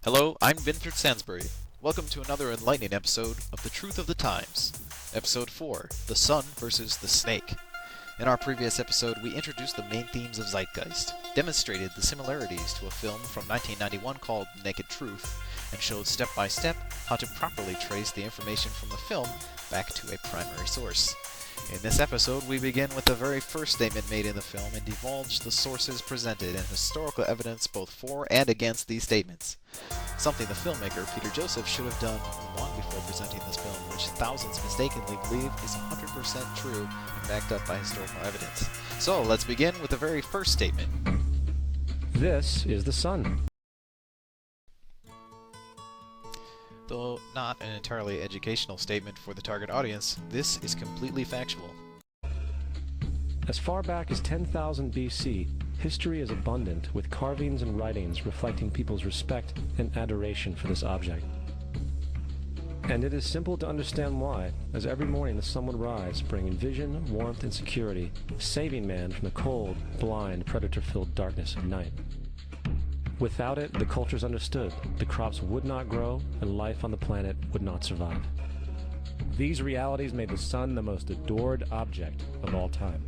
Hello, I'm Vincent Sansbury. Welcome to another enlightening episode of The Truth of the Times. Episode 4, The Sun versus the Snake. In our previous episode, we introduced the main themes of Zeitgeist, demonstrated the similarities to a film from 1991 called Naked Truth, and showed step by step how to properly trace the information from the film back to a primary source. In this episode, we begin with the very first statement made in the film and divulge the sources presented and historical evidence both for and against these statements. Something the filmmaker, Peter Joseph, should have done long before presenting this film, which thousands mistakenly believe is 100% true and backed up by historical evidence. So, let's begin with the very first statement. This is the sun. Though not an entirely educational statement for the target audience, this is completely factual. As far back as 10,000 BC, history is abundant with carvings and writings reflecting people's respect and adoration for this object. And it is simple to understand why, as every morning the sun would rise, bringing vision, warmth, and security, saving man from the cold, blind, predator-filled darkness of night. Without it, the cultures understood, the crops would not grow, and life on the planet would not survive. These realities made the sun the most adored object of all time.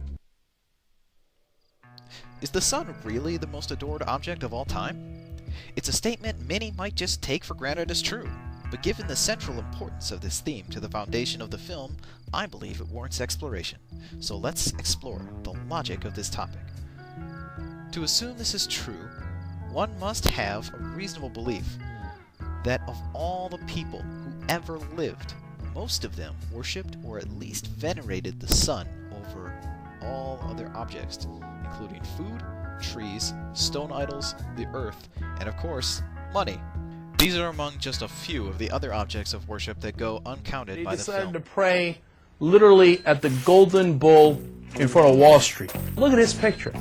Is the sun really the most adored object of all time? It's a statement many might just take for granted as true, but given the central importance of this theme to the foundation of the film, I believe it warrants exploration. So let's explore the logic of this topic. To assume this is true, one must have a reasonable belief that of all the people who ever lived, most of them worshipped or at least venerated the sun over all other objects, including food, trees, stone idols, the earth, and of course, money. These are among just a few of the other objects of worship that go uncounted by the film. They decided to pray literally at the golden bull in front of Wall Street. Look at this picture.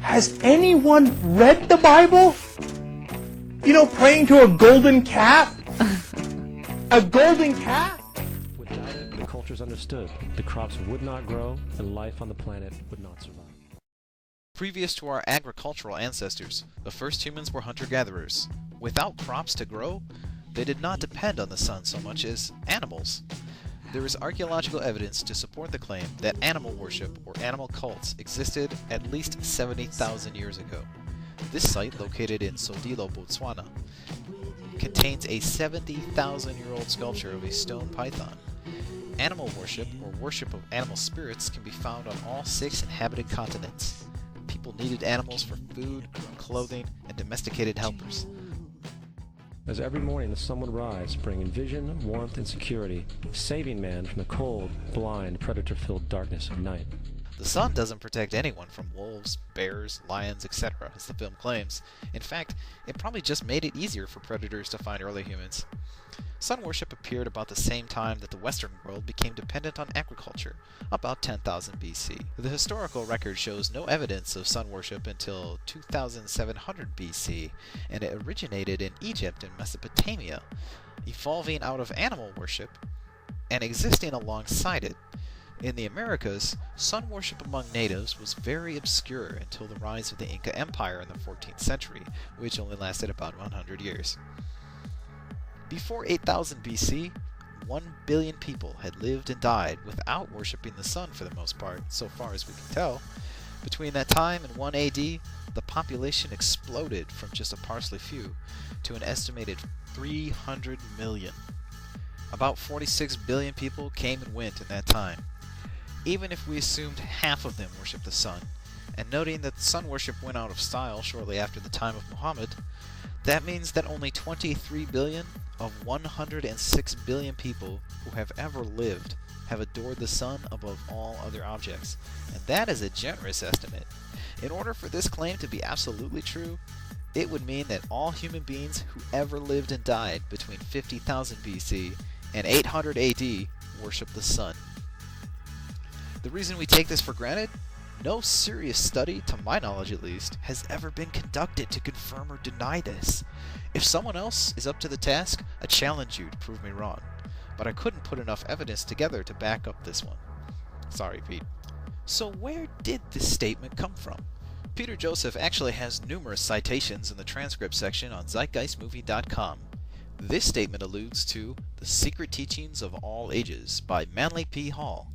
Has anyone read the Bible? You know, praying to a golden cat? A golden cat? Without it, the cultures understood, the crops would not grow, and life on the planet would not survive. Previous to our agricultural ancestors, the first humans were hunter-gatherers. Without crops to grow, they did not depend on the sun so much as animals. There is archaeological evidence to support the claim that animal worship or animal cults existed at least 70,000 years ago. This site, located in Sodilo, Botswana, contains a 70,000-year-old sculpture of a stone python. Animal worship, or worship of animal spirits, can be found on all 6 inhabited continents. People needed animals for food, clothing, and domesticated helpers. As every morning the sun would rise, bringing vision, warmth, and security, saving man from the cold, blind, predator-filled darkness of night. The sun doesn't protect anyone from wolves, bears, lions, etc., as the film claims. In fact, it probably just made it easier for predators to find early humans. Sun worship appeared about the same time that the Western world became dependent on agriculture, about 10,000 BC. The historical record shows no evidence of sun worship until 2700 BC, and it originated in Egypt and Mesopotamia, evolving out of animal worship and existing alongside it. In the Americas, sun worship among natives was very obscure until the rise of the Inca Empire in the 14th century, which only lasted about 100 years. Before 8000 BC, 1 billion people had lived and died without worshipping the sun for the most part, so far as we can tell. Between that time and 1 AD, the population exploded from just a parsley few to an estimated 300 million. About 46 billion people came and went in that time. Even if we assumed half of them worshipped the sun, and noting that sun worship went out of style shortly after the time of Muhammad, that means that only 23 billion of 106 billion people who have ever lived have adored the sun above all other objects, and that is a generous estimate. In order for this claim to be absolutely true, it would mean that all human beings who ever lived and died between 50,000 BC and 800 AD worship the sun. The reason we take this for granted? No serious study, to my knowledge at least, has ever been conducted to confirm or deny this. If someone else is up to the task, I challenge you to prove me wrong. But I couldn't put enough evidence together to back up this one. Sorry, Pete. So where did this statement come from? Peter Joseph actually has numerous citations in the transcript section on zeitgeistmovie.com. This statement alludes to The Secret Teachings of All Ages by Manly P. Hall,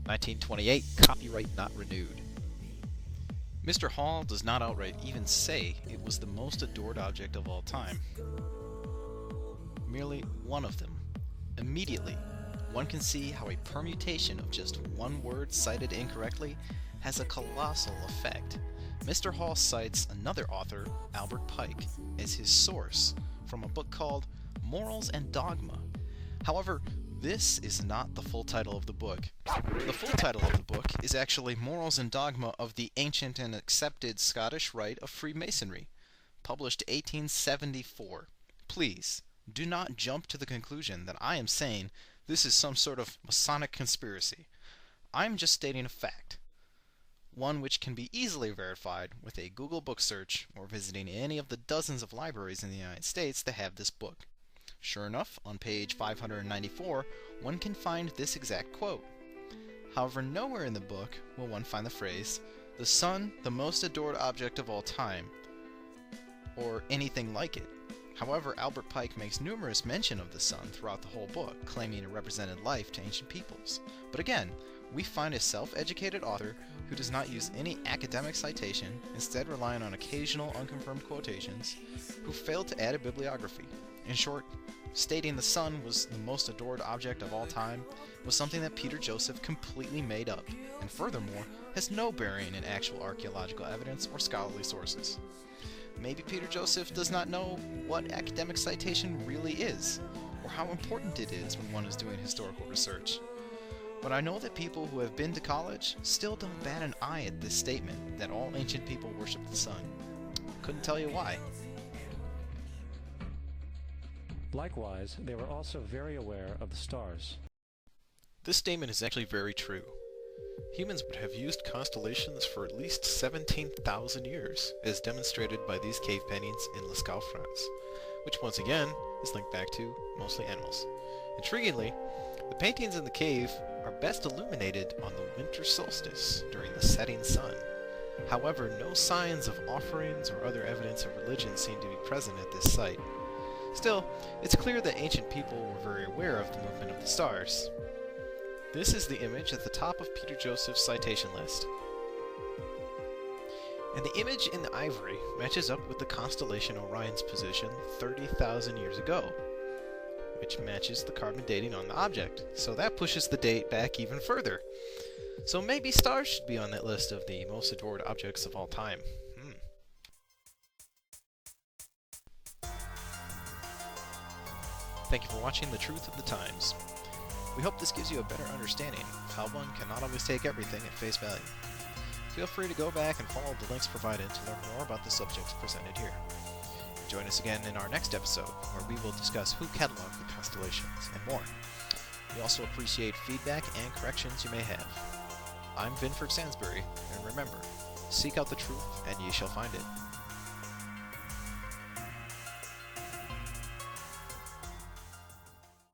1928, copyright not renewed. Mr. Hall does not outright even say it was the most adored object of all time. Merely one of them. Immediately, one can see how a permutation of just one word cited incorrectly has a colossal effect. Mr. Hall cites another author, Albert Pike, as his source from a book called Morals and Dogma. However, this is not the full title of the book. The full title of the book is actually Morals and Dogma of the Ancient and Accepted Scottish Rite of Freemasonry, published 1874. Please, do not jump to the conclusion that I am saying this is some sort of Masonic conspiracy. I am just stating a fact, one which can be easily verified with a Google book search or visiting any of the dozens of libraries in the United States that have this book. Sure enough, on page 594, one can find this exact quote. However, nowhere in the book will one find the phrase, "the sun, the most adored object of all time," or anything like it. However, Albert Pike makes numerous mention of the sun throughout the whole book, claiming it represented life to ancient peoples. But again, we find a self-educated author who does not use any academic citation, instead relying on occasional unconfirmed quotations, who failed to add a bibliography. In short, stating the sun was the most adored object of all time was something that Peter Joseph completely made up, and furthermore, has no bearing in actual archaeological evidence or scholarly sources. Maybe Peter Joseph does not know what academic citation really is, or how important it is when one is doing historical research. But I know that people who have been to college still don't bat an eye at this statement that all ancient people worship the sun. Couldn't tell you why. Likewise, they were also very aware of the stars. This statement is actually very true. Humans would have used constellations for at least 17,000 years, as demonstrated by these cave paintings in Lascaux, France, which once again is linked back to mostly animals. Intriguingly, the paintings in the cave are best illuminated on the winter solstice during the setting sun. However, no signs of offerings or other evidence of religion seem to be present at this site. Still, it's clear that ancient people were very aware of the movement of the stars. This is the image at the top of Peter Joseph's citation list. And the image in the ivory matches up with the constellation Orion's position 30,000 years ago, which matches the carbon dating on the object, so that pushes the date back even further. So maybe stars should be on that list of the most adored objects of all time. Thank you for watching The Truth of the Times. We hope this gives you a better understanding of how one cannot always take everything at face value. Feel free to go back and follow the links provided to learn more about the subjects presented here. Join us again in our next episode, where we will discuss who cataloged the constellations and more. We also appreciate feedback and corrections you may have. I'm Vinford Sansbury, and remember, seek out the truth and ye shall find it.